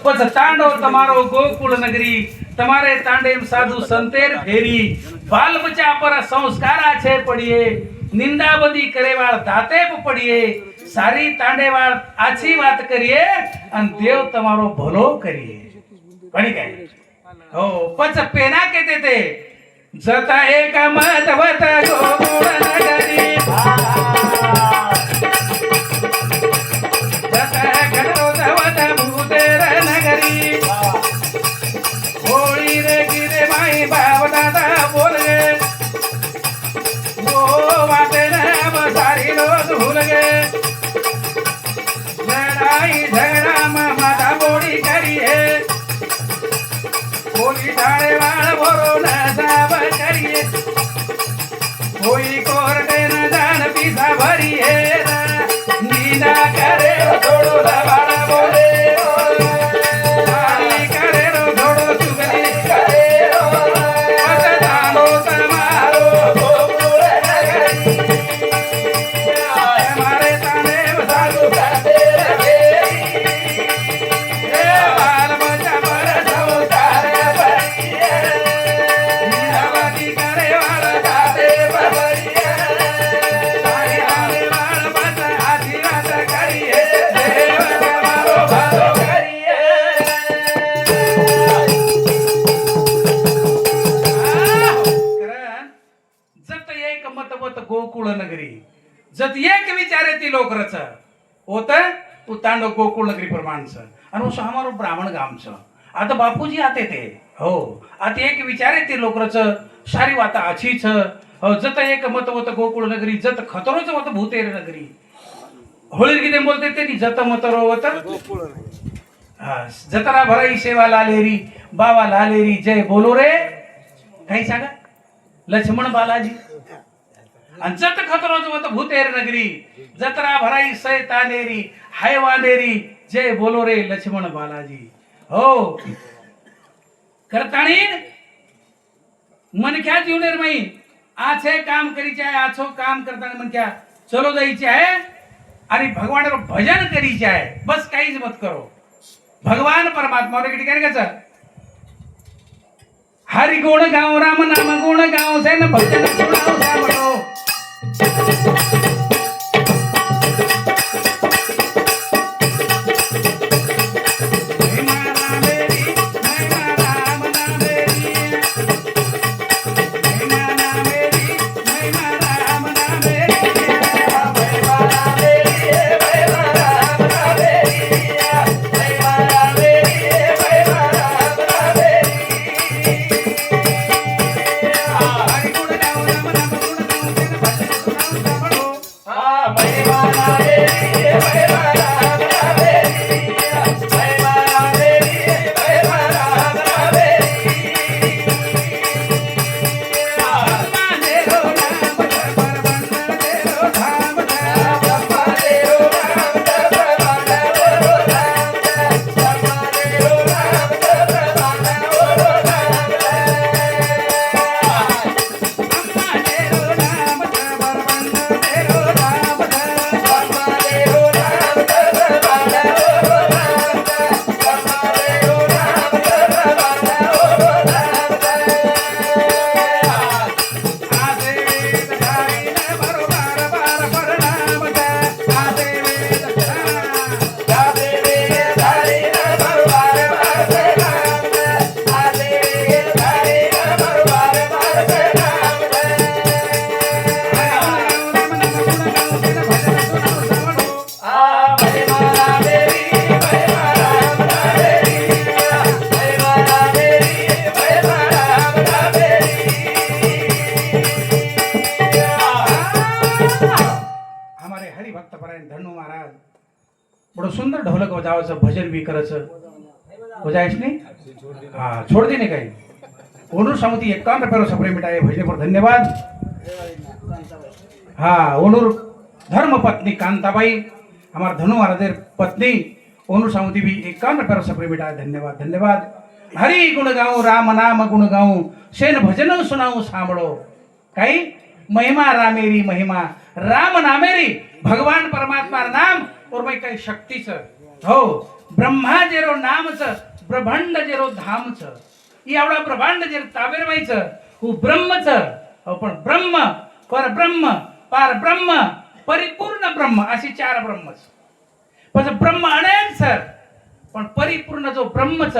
पछ तांडो तमारो गोकुल नगरी તમારે તાંડેમ સાધુ સંતેર ફેરી બાલ બચ્ચા પર સંસ્કારા છે પડીએ નિંદા બધી કરેવાળ દાતે પડીએ સારી તાંડેવાળ આછી વાત કરીએ અને દેવ તમારો ભલો કરીએ ભણી ગઈ હો પછ પેના કહેતે તે જતા એક મત વત ગોકુળ નગરી જતા ઘડો વત ભૂતેર નગરી होली रे गिरे माई बाप दादा बोल गए वो बातें न सारी लोग भूल गए लड़ाई झगड़ा में माता बोड़ी करी है कोई डाले वाल बोरो न साब करिए कोई कोरटे न जान पीसा भरी है नीना करे थोड़ो दबाड़ा बोले गोकुळ नगरी जत एक विचारे ती लोक रच होत तांडो गोकुळ नगरी प्रमाण छ आणि वो हमारो ब्राह्मण गाम छ आता बापूजी आते ते हो आता एक विचारे ती लोक रच सारी वाता अच्छी छ हो जत एक मत होत गोकुळ नगरी जत खतरोच होत भूतेर नगरी होळी किती बोलते ते जत मतरो होत गोकुळ हा जतरा भराई सेवा लालेरी बाबा लालेरी जय बोलो रे काही सांगा लक्ष्मण बालाजी आणि जत खतरोज मत भूतेर नगरी जत्रा भराई सैतानेरी हायवानेरी जय बोलो रे लक्ष्मण बालाजी हो करताणी मन क्या जीवनेर मई आछे काम करी चाहे आछो काम करताना मन क्या चलो जायचे आहे आणि भगवान भजन करी चाहे बस काहीच मत करो भगवान परमात्मा रे किती काय का हरि गुण गाओ राम नाम गुण गाओ से न भजन सुनाओ सामरो बड़ो सुंदर ढोलक बजावच भजन भी करच बजाइस नहीं हाँ छोड़ देने कहीं ओनूर समिति 51 रुपये सपरे मिटाए भजने पर धन्यवाद हाँ ओनूर धर्म पत्नी कांताबाई हमारे धनु महाराज पत्नी ओनूर समिति भी 51 रुपये सपरे मिटाए धन्यवाद धन्यवाद हरि गुण गाऊं राम नाम गुण गाऊं सेन भजन सुनाऊं सांभळो कई महिमा रामेरी महिमा राम नामेरी भगवान परमात्मा नाम और भाई कई शक्ति से हो ब्रह्मा जेरो नामच ब्रह्मांड जेरो धामच एवढा ब्रह्मांड जे ताबेर व्हायचं हो ब्रह्मच हो पण ब्रह्म परब्रह्म पारब्रह्म परिपूर्ण ब्रह्म अशी चार ब्रह्मच पण ब्रह्म अनेक सर पण परिपूर्ण जो ब्रह्मच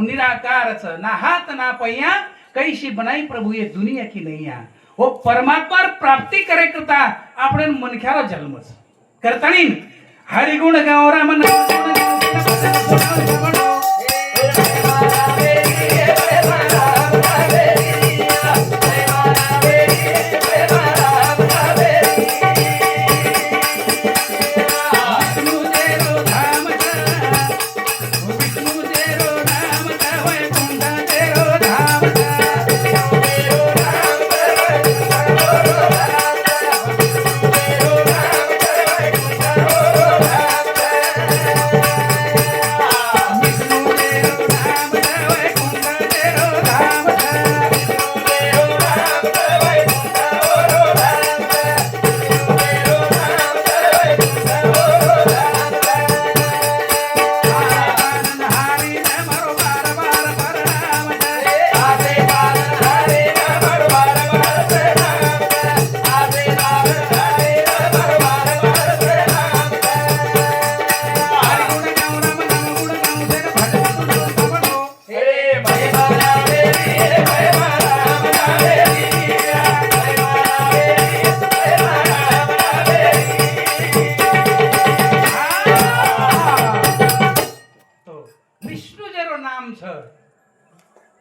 निराकारच ना हात ना पैया कैशी बनाई प्रभु ये दुनिया की नैया वो परमात्मा प्राप्ती करे करता आपण मनख्याला जन्मच करतानी हरिगुण गाव राम नाम गुण गाव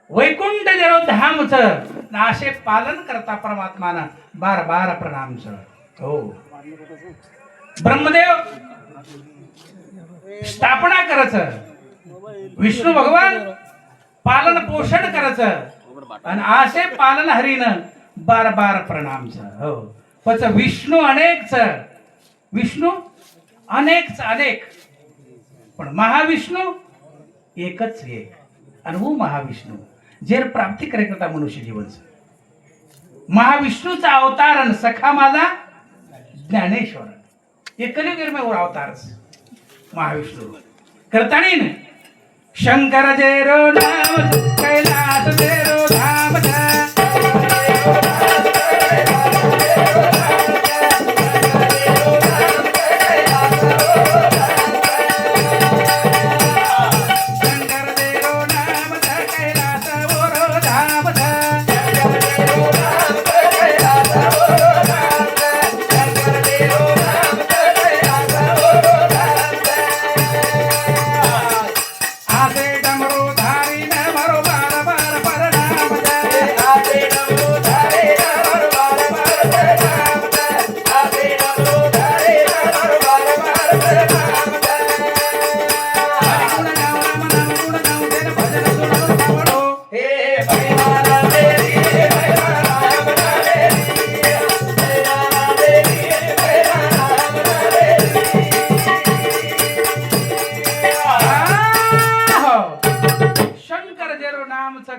वैकुंठ जरो धामच नाशे पालन करता परमात्माना बार बार प्रणाम हो ब्रह्मदेव स्थापना करच विष्णू भगवान पालन पोषण करच आणि आशे पालन हरीन बार बार प्रणाम हो पच विष्णू अनेक विष्णू अनेक अनेक पण महाविष्णू एकच एक आणि वो महाविष्णू जेर प्राप्ती करे करता मनुष्य जीवन महाविष्णूचा अवतार आणि सखा माझा ज्ञानेश्वर हे कलियुग में वो अवतार महाविष्णू करतानी न शंकर जेरो नाम कैलास जेरो धाम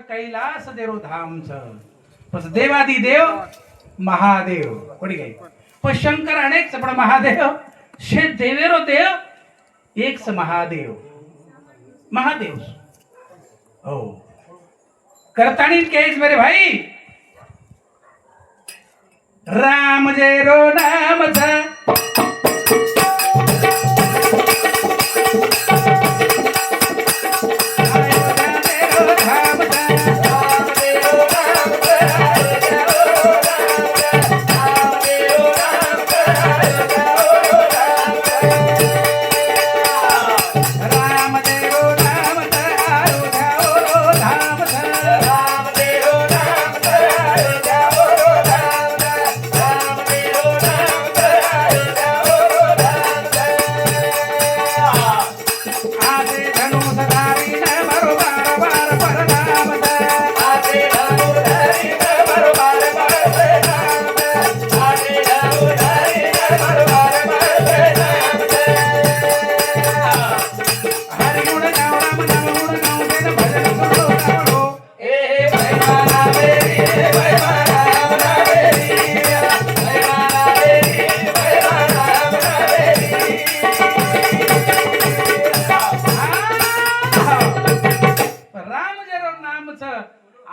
कैलास देरो धाम पण देवादी देव महादेव कोणी काय पण शंकर अनेक पण महादेव शे देवेरो देव एकच महादेव महादेव हो करतानी केस मेरे भाई राम जेरो नाम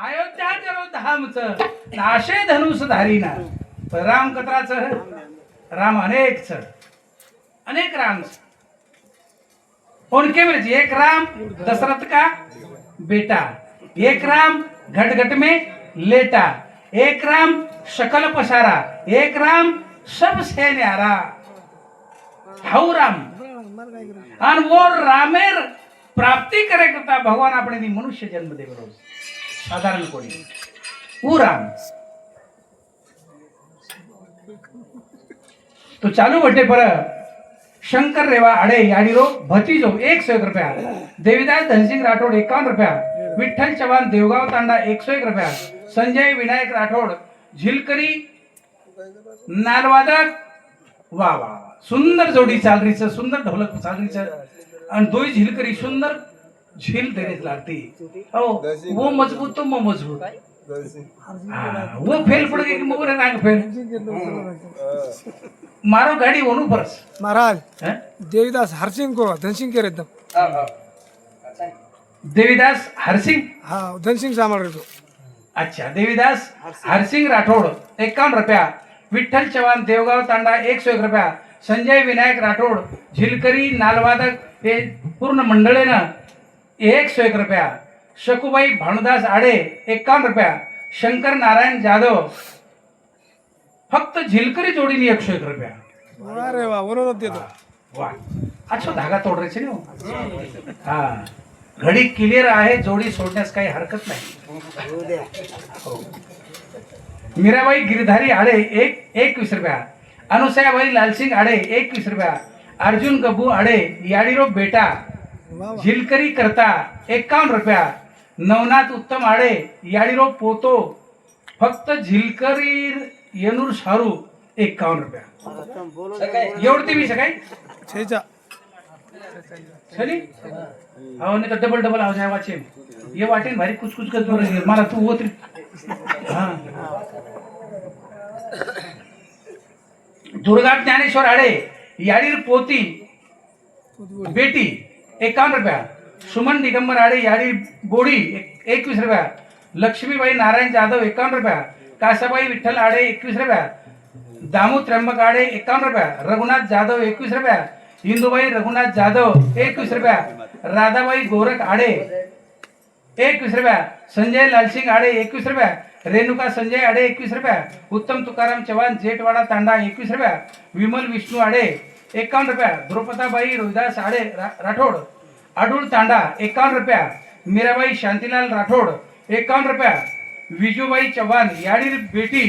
अयोध्या जरो धामच नाशे धनुष धारीना राम कत्राच राम अनेक राम उनके में एक राम दशरथ का बेटा, एक राम घट घट में लेटा, एक राम शकल पसारा, एक राम सबसे न्यारा हाउ राम आणि वो रामेर प्राप्ती करे करता भगवान આપણે मनुष्य जन्म देवलो साधारण कोणी वो राम तो चालू बटे पर शंकर रेवा आडे याडीरो भतीजो 101 रुपया, देवीदास धनसिंग राठोड 51 रुपया, विठ्ठल चव्हाण देवगाव तांडा 101 रुपया, संजय विनायक राठोड झिलकरी नालवादक वा वा सुंदर जोडी चालरीचं सुंदर ढोलक चालरीचं आणि दोई झिलकरी सुंदर झील देने लागती हो वो मजबूत तो मैं मजबूत वो फेल पड़ गई कि मोरे नाग फेल मारो गाड़ी ओनू परस महाराज देवीदास हरसिंग को धनसिंग के एकदम देवीदास हरसिंग हाँ धनसिंग सांभाळ रहे तो अच्छा देवीदास हरसिंग राठोड 51 रुपया, विठ्ठल चव्हाण देवगाव तांडा 101 रुपया, संजय विनायक राठोड झिलकरी नालवादक हे पूर्ण मंडळीनं 101 रुपया, शकुबाई भानुदास आडे 51 रुपया, शंकर नारायण जाधव फक्त झिलकरी जोडीने 101 रुपया. अरे वा बरोबर देतो वा अच्छा धागा तोडायचे ना हा घडी क्लिअर आहे जोडी सोडण्यास काही हरकत नाही हो. मीराबाई गिरधारी आडे 21 रुपया, अनुसयाबाई लालसिंग आडे 21 रुपया, अर्जुन गब्बू आडे याडीरो बेटा झिलकरी करता 51 रुपया, नवनाथ उत्तम आडे याडीरो पोतो फक्त झिलकरी येनूर शारू 51 रुपया एवढती मी सकाळी छेचा चली हो नाही तर डबल डबल आवाज आहे वाचेन ये वाटेन भारी कुछ कुछ कर जोर मला तू होत हा दुर्गा ज्ञानेश्वर आडे याडीर पोती बेटी 51 रुपया, सुमन दिगंबर आडे याडीर बोडी 21 रुपया, लक्ष्मीबाई नारायण जाधव 51 रुपया, कासाबाई विठ्ठल आडे 21 रुपया, दामू त्र्यंबक आडे 51 रुपया, रघुनाथ जाधव 21 रुपया, इंदुबाई रघुनाथ जाधव 21 रुपया, राधाबाई गोरख आडे 21 रुपया, संजय लालसिंग आडे 21 रुपया, रेणुका संजय आडे 21 रुपया, उत्तम तुकाराम चव्हाण जेठवाडा तांडा 21 रुपया, विमल विष्णू आडे 51 रुपया, द्रौपदाबाई रोहिदास आडे राठोड आडूळ तांडा 51 रुपया, मीराबाई शांतीलाल राठोड 51 रुपया, विजूबाई चव्हाण याडीर बेटी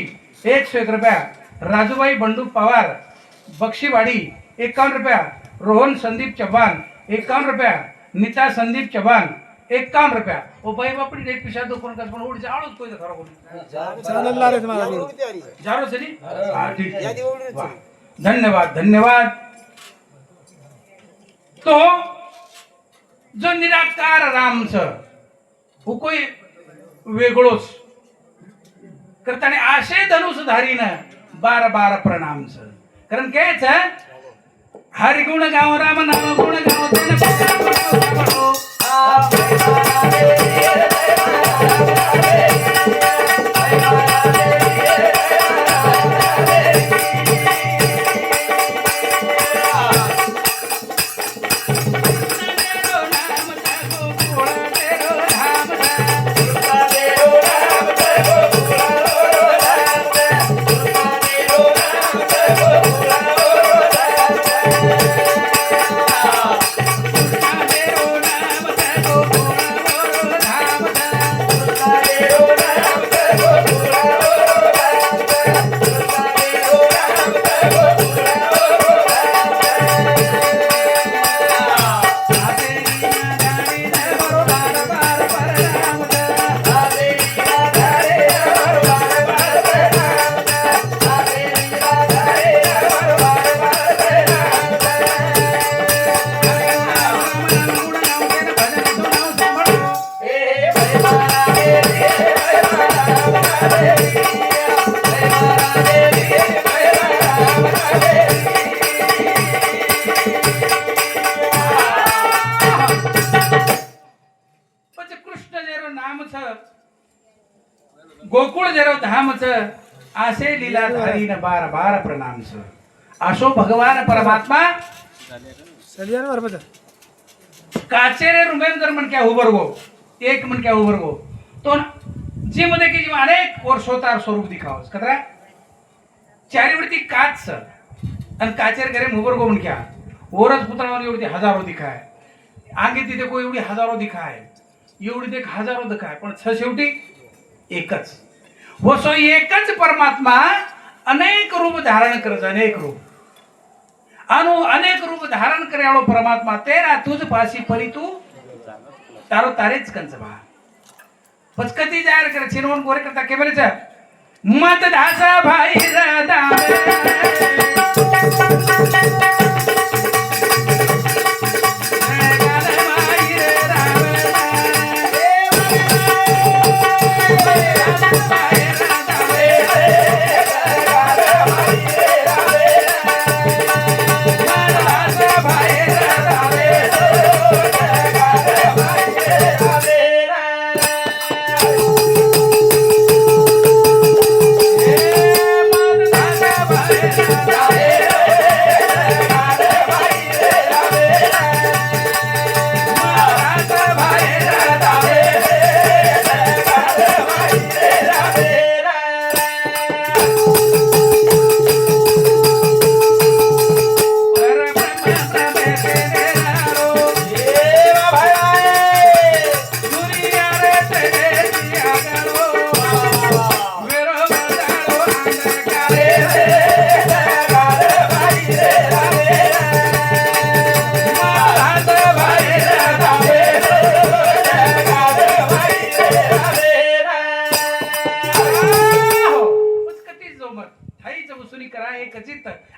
101 रुपया, राजूबाई बंडू पवार बक्षीवाडी 51 रुपया, रोहन संदीप चव्हाण 51 रुपया, नीता संदीप चव्हाण 51 रुपया. ओ बाई बापडी रेट पिशा दो कोण कसं उडी जाळोच कोई खरा कोणी चालला रे तुम्हाला जारो चली हा ठीक आहे वाह धन्यवाद धन्यवाद. तो जो निराकार रामच हो कोई वेगळोच करताना आशे धनुष धारीनं 12 प्रणामच कारण कायच हरि गुण गाव राम नाम गुण गाव गोकुळ जरो धामच आसे लीला धारीन बार बार प्रणामच आशो भगवान परमात्मा सलियान बरोबर काचेरे रुमेंदर म्हणक्या उभरगो एक म्हणक्या उभरगो तो जी मध्ये की जीव अनेक वर्षोतार स्वरूप दिखावस कतरा चारीवरती काच आणि काचेर घरे उभरगो म्हणक्या ओरच पुतळावर एवढी हजारो दिखाय आगे तिथे को एवढी हजारो दिखाय एवढी देख हजारो दिखाय पण शेवटी एकच व सो एकच परमात्मा अनेक रूप धारण करत अनेक रूप अनेक रूप धारण करे आलो परमात्मा तेरा तुझ पासी परी तू तारो तारेच कंच भा पचकती जाहीर करे चिनवून गोरे करता केवलच मत दासा भाई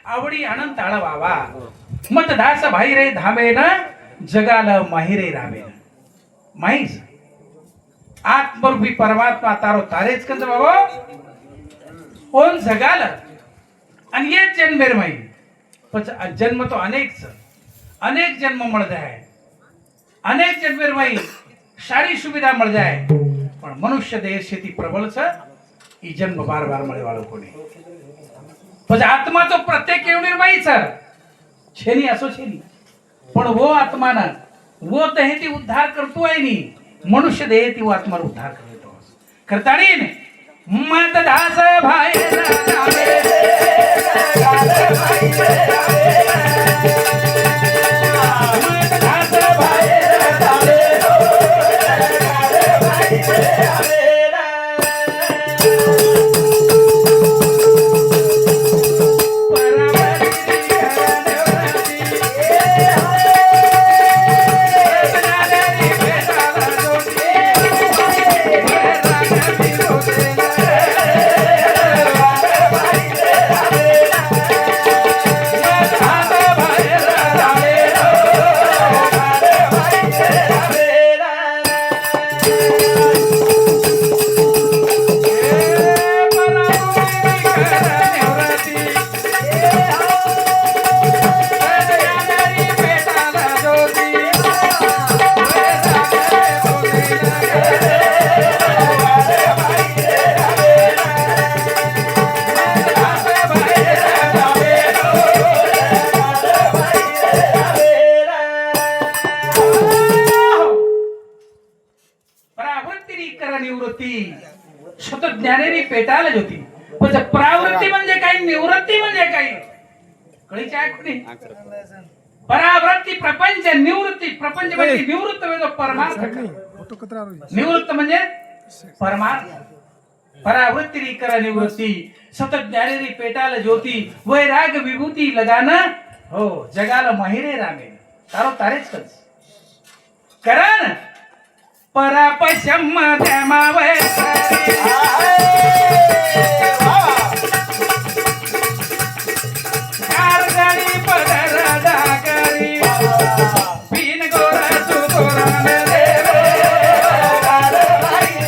आवडी अनंत आळवावा मत दास भाई रे धामेन जगाल माहिरे रामेन माहीस आत्मरूपी परमात्मा तारो तारेच कंच बाबा कोण जगाल आणि ये जन्मेर माही पण जन्म तो अनेक जन्म मळ जाय अनेक जन्मेर माही सारी सुविधा मळ जाय पण मनुष्य देह शेती प्रबळच ही जन्म बार बार मळे वाळो कोणी पण आत्मा तो प्रत्येक येऊ निर्माईच छेनी असो छेनी पण वो आत्मा ना वो तहे ती उद्धार करतो आहे नी मनुष्य देह ती वो आत्मा उद्धार करतो करताडी ने मत दास भाई सतत ज्ञानेरी पेटायला होती पण प्रावृत्ती म्हणजे काय निवृत्ती म्हणजे काय कळीची आहे कोणी परावृत्ती प्रपंच निवृत्ती प्रपंच म्हणजे निवृत्त म्हणजे परमार्थ निवृत्त म्हणजे परमार्थ परावृत्ती करा निवृत्ती सतत ज्ञानेरी पेटायला ज्योती वैराग विभूती लगान हो जगाला माहिरे रामे तारो तारेच करण परापशम देमावे कारगणी पदर दागरी बिन गोरा सुगोरान देवे भाई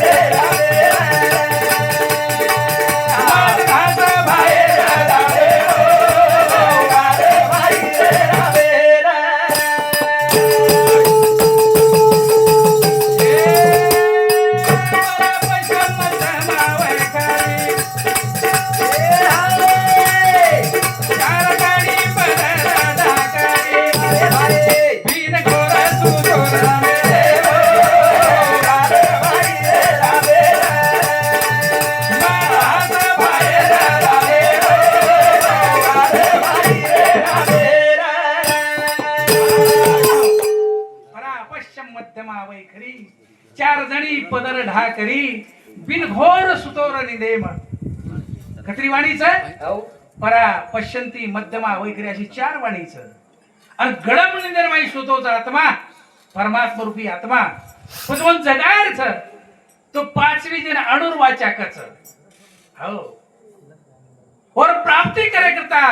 करी चार जणी पदर ढा करी बिनघोर सुतोर निंदेम खत्री वाणीचं परा पश्यंती मध्यमा वैखरी अशी चार वाणीचं आणि गडप निर्माई सुतोचा आत्मा परमात्मा रूपी आत्मा पण जगारच तो पाचवी दिन अणुर वाचाकच हो और प्राप्ती करे करता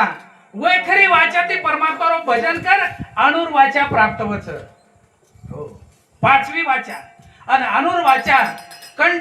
वैखरी वाचा ते परमात्मा रो भजन कर अणुर वाचा प्राप्त वच हो पाचवी वाचा आणि अणुर वाचा कंटी